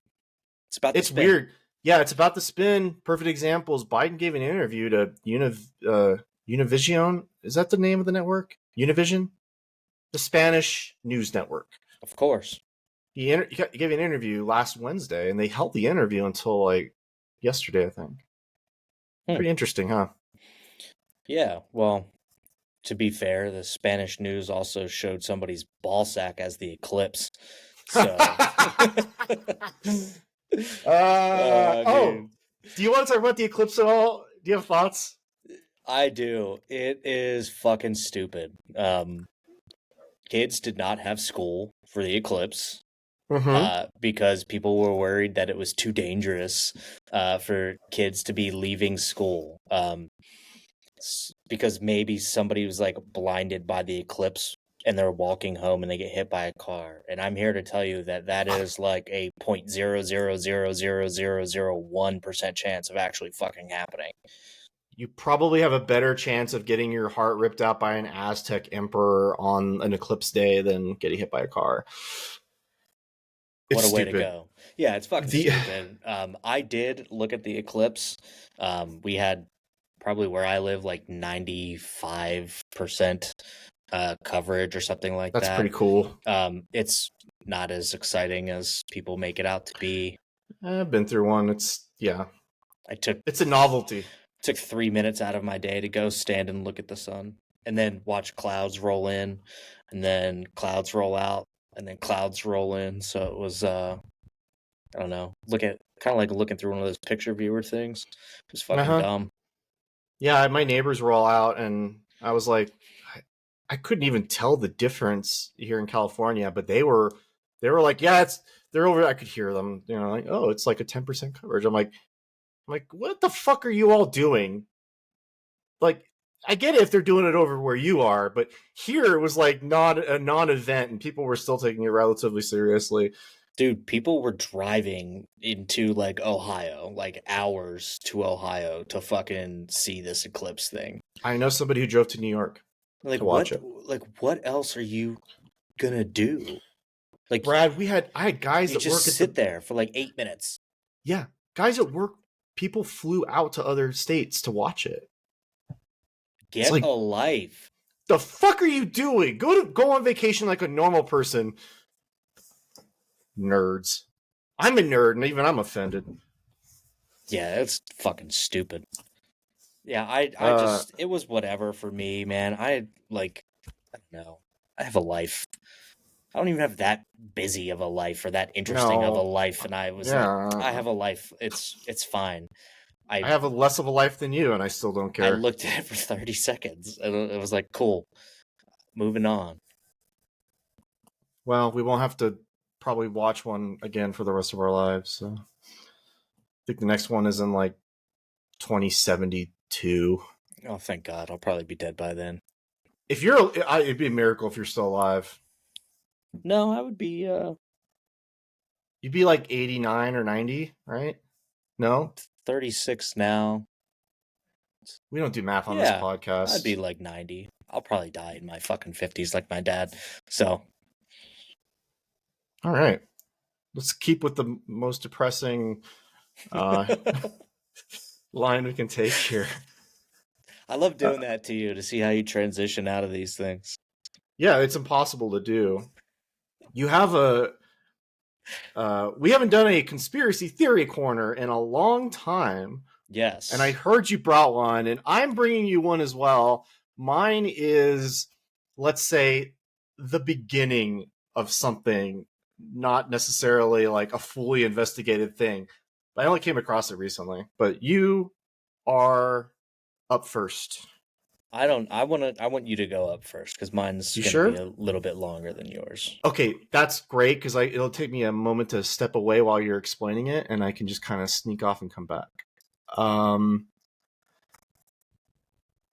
It's about the It's spin. weird. Yeah, it's about the spin. Perfect example is Biden gave an interview to Univision. Is that the name of the network? Univision, the Spanish news network. Of course. He gave an interview last Wednesday, and they held the interview until like yesterday, I think. Hmm. Pretty interesting, huh? Yeah. Well, to be fair, the Spanish news also showed somebody's ball sack as the eclipse. So, Oh, dude, do you want to talk about the eclipse at all? Do you have thoughts? I do. It is fucking stupid. Kids did not have school for the eclipse Mm-hmm. because people were worried that it was too dangerous for kids to be leaving school. Because maybe somebody was like blinded by the eclipse and they're walking home and they get hit by a car. And I'm here to tell you that that is like a 0.0000001% chance of actually fucking happening. You probably have a better chance of getting your heart ripped out by an Aztec emperor on an eclipse day than getting hit by a car. It's What a way to stupid. go. Yeah, it's fucking The stupid. I did look at the eclipse. We had probably where I live like 95% coverage or something like That's that. pretty cool. It's not as exciting as people make it out to be. I've been through one. It's yeah. I took It's a novelty. 3 minutes out of my day to go stand and look at the sun and then watch clouds roll in and then clouds roll out and then clouds roll in. So it was I don't know, look at kind of like looking through one of those picture viewer things. It was fucking Uh-huh. dumb. Yeah, my neighbors were all out, and I was like, I couldn't even tell the difference here in California, but they were like, yeah, they're over. I could hear them, like, oh, it's like a 10% coverage. I'm like, what the fuck are you all doing? Like, I get it if they're doing it over where you are, but here it was like not a non-event, and people were still taking it relatively seriously. Dude, people were driving into like Ohio, like hours to Ohio to fucking see this eclipse thing. I know somebody who drove to New York Like to watch what it. what else are you gonna do? Like Brad, I had guys you that just work at sit the there for like 8 minutes. yeah, guys at work. People flew out to other states to watch it. It's Get a like, life. the fuck are you doing? Go on vacation like a normal person. Nerds. I'm a nerd, and even I'm offended. Yeah, it's fucking stupid. Yeah, I Uh, just it was whatever for me, man. I don't know. I have a life. I don't even have that busy of a life or that interesting of a no, life, and I was like, I yeah, have a life. It's fine. I I have a less of a life than you, and I still don't I care. looked at it for 30 seconds and it was like, cool. Moving on. Well, we won't have to probably watch one again for the rest of our lives. So I think the next one is in like 2072. Oh, thank God. I'll probably be dead by then. If it'd be a miracle if you're still alive. No, I would be You'd be like 89 or 90, right? No, 36 now. we don't do math on this Yeah, I'd be podcast. like 90. I'll probably die in my fucking 50s like my dad. So, All right, let's keep with the most depressing uh, line we can take here. I love Uh, doing that to you to see how you transition out of these things. yeah, it's impossible to do. You have a we haven't done a conspiracy theory corner in a long time, and I Yes. heard you brought one, and I'm bringing you one as well. Mine is, let's say, the beginning of something, not necessarily like a fully investigated thing. I only came across it recently, but you are up first. I want you to go up first cuz mine's You going to be sure? a little bit longer than yours. Okay, that's great because it'll take me a moment to step away while you're explaining it, and I can just kind of sneak off and come back. Um,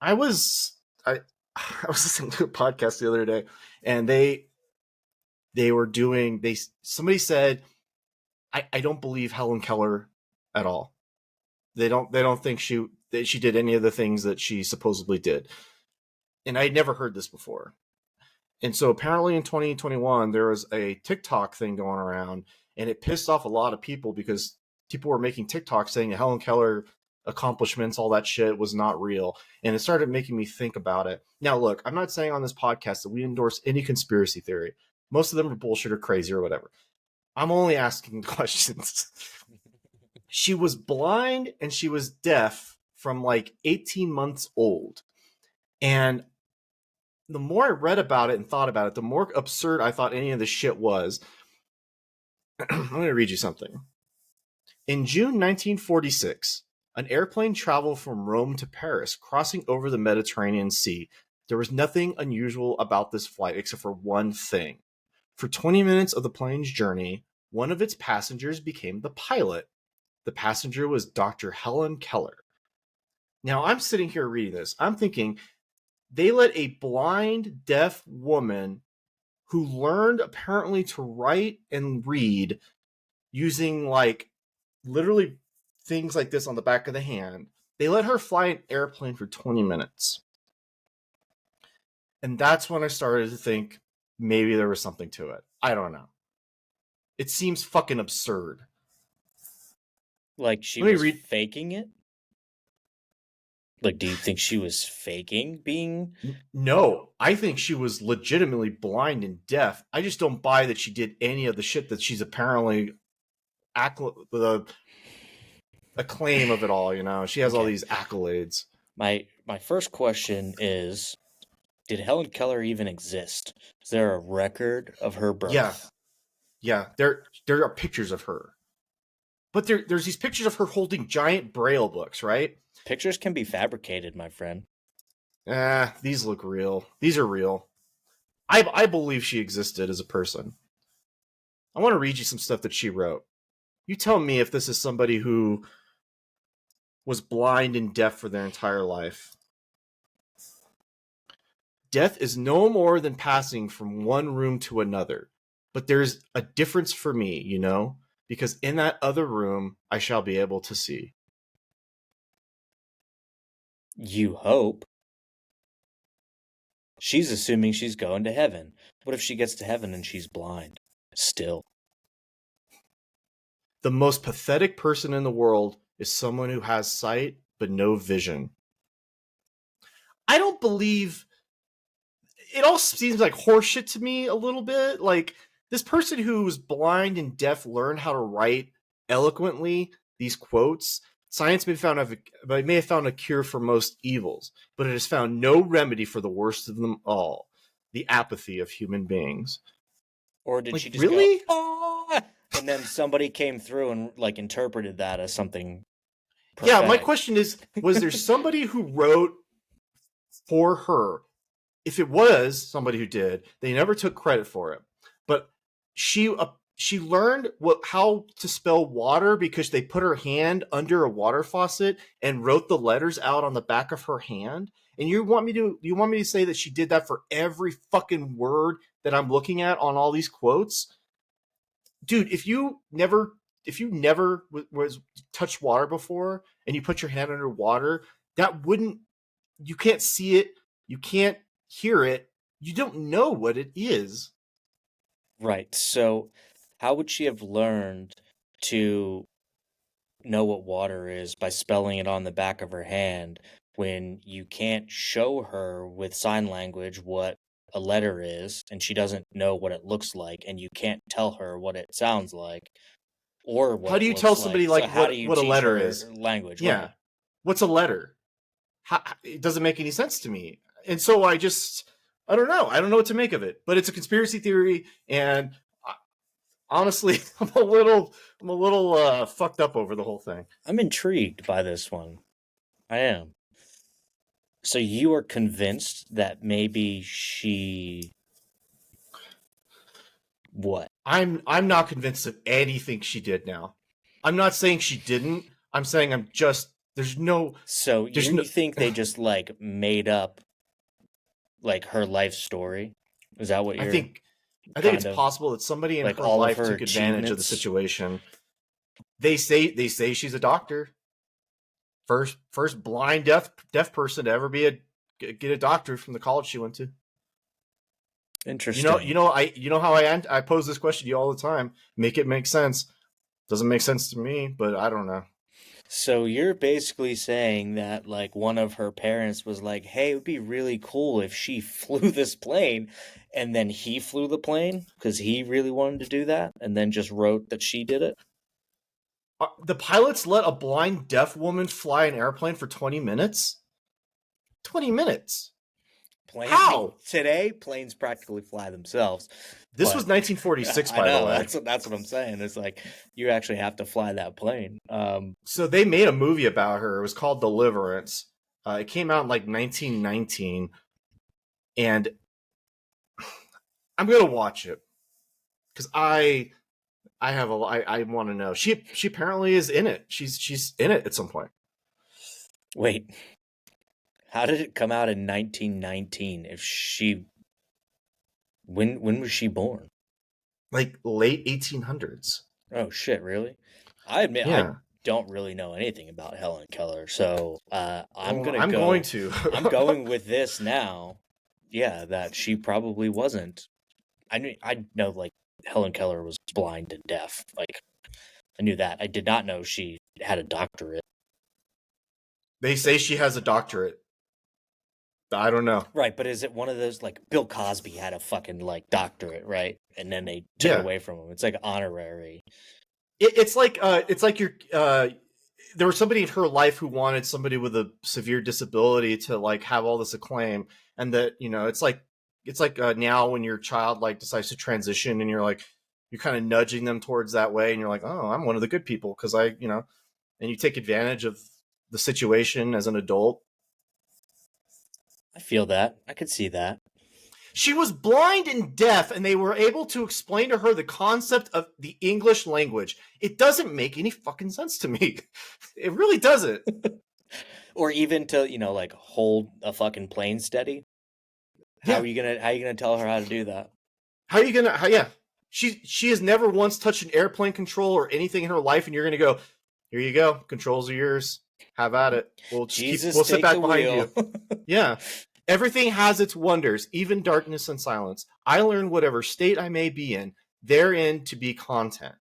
I was I I was listening to a podcast the other day, and they were doing they somebody said I don't believe Helen Keller at all. They don't think she did any of the things that she supposedly did, and I'd never heard this before. And so apparently in 2021 there was a TikTok thing going around, and it pissed off a lot of people because people were making TikToks saying that Helen Keller accomplishments, all that shit was not real. And it started making me think about it. Now, look, I'm not saying on this podcast that we endorse any conspiracy theory. Most of them are bullshit or crazy or whatever. I'm only asking questions. She was blind and she was deaf from like 18 months old. And the more I read about it and thought about it, the more absurd I thought any of this shit was. I'm going to read you something. In June 1946, an airplane traveled from Rome to Paris, crossing over the Mediterranean Sea. There was nothing unusual about this flight except for one thing. For 20 minutes of the plane's journey, one of its passengers became the pilot. The passenger was Dr. Helen Keller. Now, I'm sitting here reading this. I'm thinking they let a blind, deaf woman who learned apparently to write and read using like literally things like this on the back of the hand. They let her fly an airplane for 20 minutes. And that's when I started to think maybe there was something to it. I don't know. It seems fucking absurd. Like she Let me was read. faking it? Like do you think she was faking being No, I think she was legitimately blind and deaf. I just don't buy that she did any of the shit that she's apparently the acclaim of it all. You know, she has all Okay. these accolades. My first question is, did Helen Keller even exist? Is there a record of her Yeah, birth? yeah. There are pictures of her, but there's these pictures of her holding giant braille books, right? Pictures can be fabricated, my friend. These look real. These are real. I believe she existed as a person. I want to read you some stuff that she wrote. You tell me if this is somebody who was blind and deaf for their entire life. Death is no more than passing from one room to another. But there's a difference for me, you know, because in that other room I shall be able to see. You hope. She's assuming she's going to heaven. What if she gets to heaven and she's blind? Still. The most pathetic person in the world is someone who has sight but no vision. I don't believe it all seems like horseshit to me a little bit. Like this person who's blind and deaf learned how to write eloquently these quotes. Science may have found a cure for most evils, but it has found no remedy for the worst of them all: the apathy of human beings. Or did Like she just go, really? ah, and then somebody came through and like interpreted that as something Yeah. My prophetic? question is: was there somebody who wrote for her? If it was somebody who did, they never took credit for it. But she learned how to spell water because they put her hand under a water faucet and wrote the letters out on the back of her hand. And you want me to say that she did that for every fucking word that I'm looking at on all these quotes? Dude, if you never was touched water before and you put your hand under water, that wouldn't you can't see it, you can't hear it, you don't know what it is. Right. So, how would she have learned to know what water is by spelling it on the back of her hand when you can't show her with sign language what a letter is and she doesn't know what it looks like and you can't tell her what it sounds like or what How it do you tell looks like? somebody So like how do what you what a teach letter her is? language? Yeah. Right. What's a letter? It doesn't make any sense to me. And so I don't know. I don't know what to make of it. But it's a conspiracy theory, and honestly, I'm a little fucked up over the whole thing. I'm intrigued by this one. I am. So you are convinced that maybe she what? I'm not convinced of anything she did now. I'm not saying she didn't. I'm saying I'm just So there's no you think they just like made up like her life story? Is that what I you're think I think it's kind of possible that somebody in like her all of life her took advantage of the achievements? situation. They say she's a doctor. First blind deaf person to ever be a get a doctorate from the college she went to. Interesting. You know how I pose this question to you all the time. Make it make sense. Doesn't make sense to me, but I don't know. So you're basically saying that like one of her parents was like, "Hey, it would be really cool if she flew this plane," and then he flew the plane because he really wanted to do that, and then just wrote that she did it. The pilots let a blind deaf woman fly an airplane for 20 minutes. 20 minutes. Plane. I mean, How? today planes practically fly themselves, This was but 1946, I by the know way. that's what I'm saying. It's like you actually have to fly that plane. So they made a movie about her. It was called Deliverance. It came out in like 1919, and I'm gonna watch it because I want to know. She apparently is in it. She's in it at some point. Wait, how did it come out in 1919? If she, when was she born? Like late 1800s. Oh shit, really? I admit I Yeah. don't really know anything about Helen Keller, so I'm Well, gonna I'm going go. to. I'm going with this now. Yeah, that she probably wasn't. I know like Helen Keller was blind and deaf. Like I knew that. I did not know she had a doctorate. They say she has a doctorate. I don't know. Right, but is it one of those like Bill Cosby had a fucking like doctorate, right? And then they took it Yeah. away from him. It's like honorary. It's like you're there was somebody in her life who wanted somebody with a severe disability to like have all this acclaim, and that it's like now when your child like decides to transition and you're kind of nudging them towards that way, and you're like, oh, I'm one of the good people because and you take advantage of the situation as an adult. I feel that. I could see that. She was blind and deaf, and they were able to explain to her the concept of the English language. It doesn't make any fucking sense to me. It really doesn't. Or even to, like hold a fucking plane steady. Yeah. How you gonna tell her how to do that? How are you gonna? Yeah. She has never once touched an airplane control or anything in her life, and you're gonna go, here you go, controls are yours. Have at it. Jesus, We'll sit take the back behind you. wheel. Yeah. Everything has its wonders, even darkness and silence. I learn whatever state I may be in, therein to be content.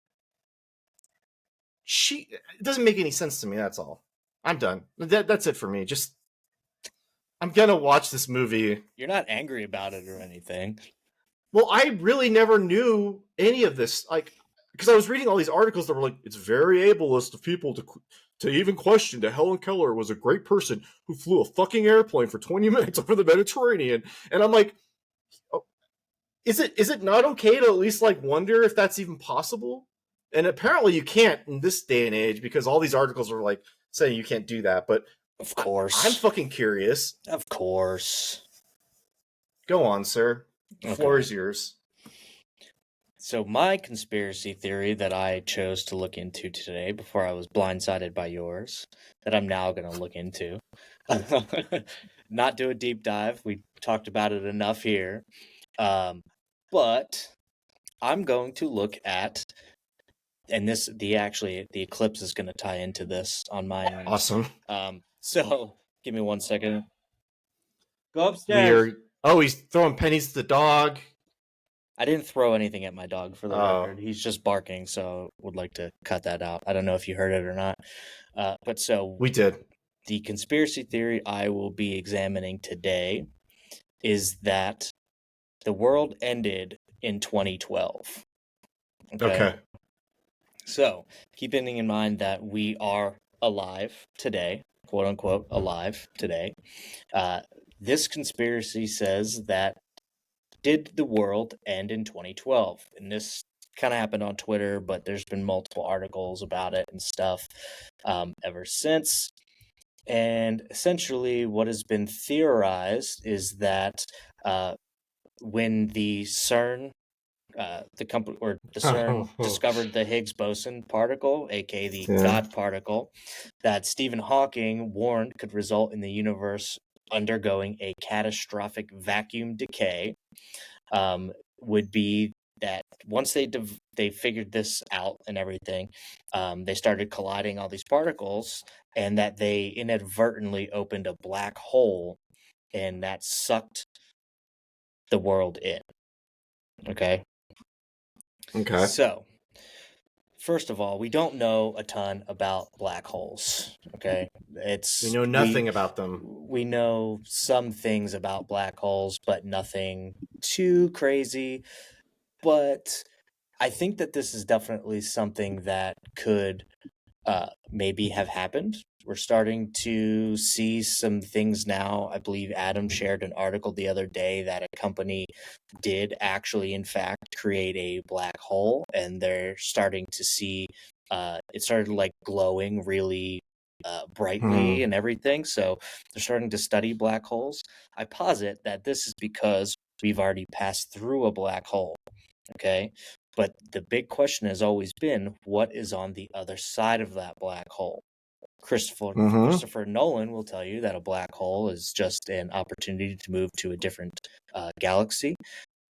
It doesn't make any sense to me. That's all. I'm done. That's it for me. Just I'm gonna watch this movie. You're not angry about it or anything. Well, I really never knew any of this, like because I was reading all these articles that were like, it's very ableist of people to even question that Helen Keller was a great person who flew a fucking airplane for 20 minutes over the Mediterranean, and I'm like, oh, is it not okay to at least like wonder if that's even possible? And apparently you can't in this day and age because all these articles are like saying you can't do that. But Of I'm course. fucking curious. Of course. Go on, sir. The floor Okay. is yours. So my conspiracy theory that I chose to look into today before I was blindsided by yours, that I'm now going to look into, not do a deep dive. We talked about it enough here. But I'm going to look at, and the Eclipse is going to tie into this on my end. Awesome. So give me 1 second. Go We upstairs. are. Oh, he's throwing pennies to the dog. I didn't throw anything at my dog, for the Oh. record. He's just barking, so would like to cut that out. I don't know if you heard it or not. But so We did. the conspiracy theory I will be examining today is that the world ended in 2012. Okay. So, keeping in mind that we are alive today, quote unquote, alive today, this conspiracy says that did the world end in 2012? And this kind of happened on Twitter, but there's been multiple articles about it and stuff ever since. And essentially, what has been theorized is that when the CERN the company or the CERN discovered the Higgs boson particle, aka the God particle, that Stephen Hawking warned could result in the universe undergoing a catastrophic vacuum decay, would be that once they figured this out and everything, they started colliding all these particles, and that they inadvertently opened a black hole, and that sucked the world in. Okay. So, first of all, we don't know a ton about black holes. Okay, we know nothing about them. We know some things about black holes, but nothing too crazy. But I think that this is definitely something that could maybe have happened. We're starting to see some things now. I believe Adam shared an article the other day that a company did actually, in fact, create a black hole, and they're starting to see it started like glowing really brightly and everything. So they're starting to study black holes. I posit that this is because we've already passed through a black hole. Okay. But the big question has always been, what is on the other side of that black hole? Christopher Nolan will tell you that a black hole is just an opportunity to move to a different galaxy.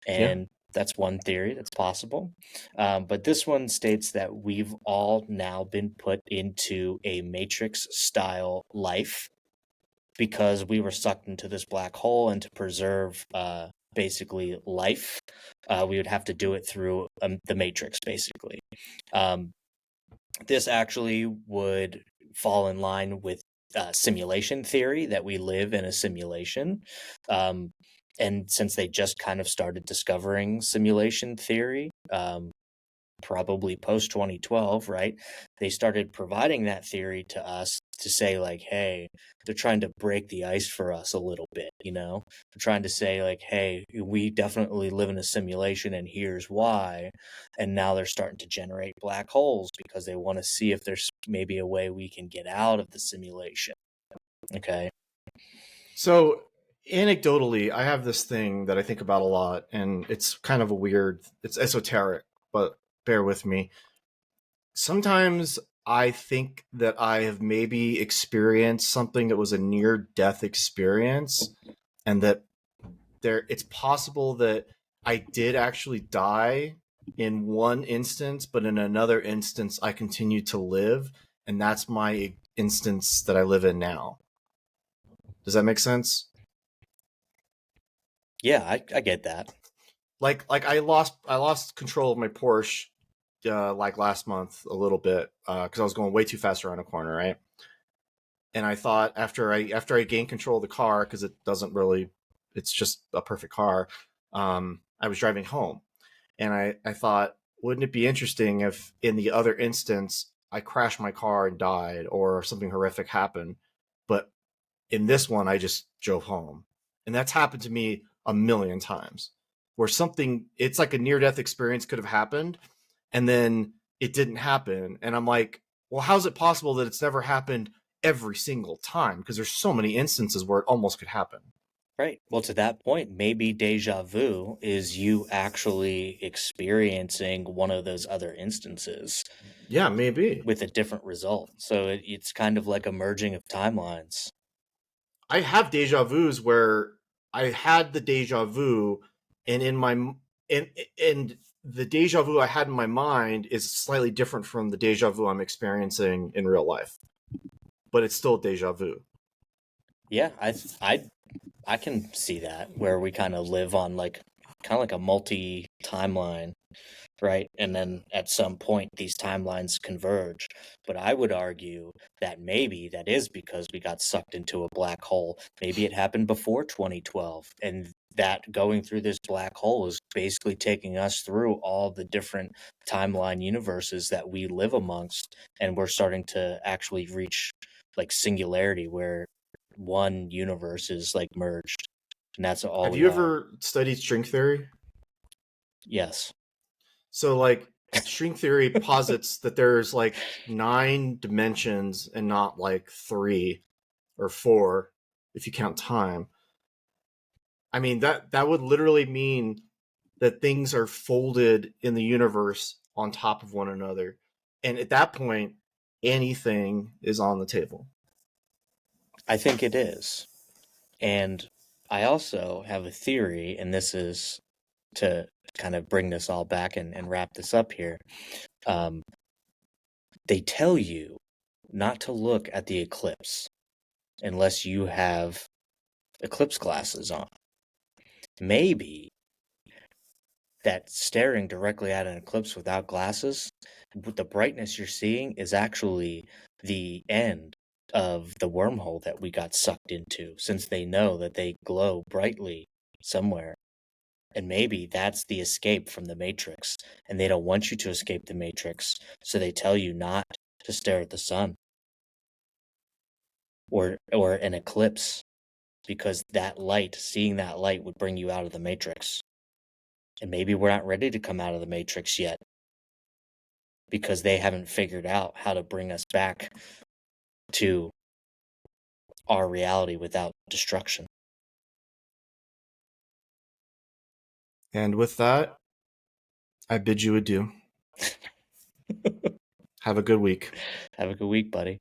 And that's one theory that's possible. But this one states that we've all now been put into a Matrix-style life because we were sucked into this black hole, and to preserve basically life, we would have to do it through the Matrix, basically. This actually would fall in line with simulation theory, that we live in a simulation. And since they just kind of started discovering simulation theory, probably post 2012, right? They started providing that theory to us to say, like, hey, they're trying to break the ice for us a little bit, you know? They're trying to say, like, hey, we definitely live in a simulation, and here's why. And now they're starting to generate black holes because they want to see if there's maybe a way we can get out of the simulation. Okay. So, anecdotally, I have this thing that I think about a lot, and it's kind of it's esoteric, but bear with me. Sometimes I think that I have maybe experienced something that was a near-death experience, and that it's possible that I did actually die in one instance, but in another instance I continue to live, and that's my instance that I live in now. Does that make sense? Yeah, I get that. Like I lost control of my Porsche like last month a little bit because I was going way too fast around a corner, right? And I thought after I gained control of the car, because it's just a perfect car. I was driving home, and I thought, wouldn't it be interesting if in the other instance I crashed my car and died, or something horrific happened, but in this one I just drove home. And that's happened to me a million times, where it's like a near-death experience could have happened, and then it didn't happen, and I'm like, well, how's it possible that it's never happened every single time? Because there's so many instances where it almost could happen. Right. Well, to that point, maybe deja vu is you actually experiencing one of those other instances. Yeah, maybe. With a different result. So it's kind of like a merging of timelines. I have deja vus where I had the deja vu, and in my and the deja vu I had in my mind is slightly different from the deja vu I'm experiencing in real life, but it's still deja vu. Yeah, I can see that where we kind of live on like kind of like a multi timeline, right? And then at some point, these timelines converge. But I would argue that maybe that is because we got sucked into a black hole. Maybe it happened before 2012. And that going through this black hole is basically taking us through all the different timeline universes that we live amongst. And we're starting to actually reach like singularity where one universe is like merged. And that's all Have we you are. ever studied string theory? Yes. So like string theory posits that there's like 9 dimensions and not like 3 or 4 if you count time. I mean that would literally mean that things are folded in the universe on top of one another. And at that point, anything is on the table. I think it is. And I also have a theory, and this is to kind of bring this all back and wrap this up here. Um, they tell you not to look at the eclipse unless you have eclipse glasses on. Maybe that staring directly at an eclipse without glasses, the brightness you're seeing is actually the end of the wormhole that we got sucked into, since they know that they glow brightly somewhere. And maybe that's the escape from the Matrix. And they don't want you to escape the Matrix. So they tell you not to stare at the sun or an eclipse because that light, seeing that light would bring you out of the Matrix. And maybe we're not ready to come out of the Matrix yet because they haven't figured out how to bring us back to our reality without destruction. And with that, I bid you adieu. Have a good week. Have a good week, buddy.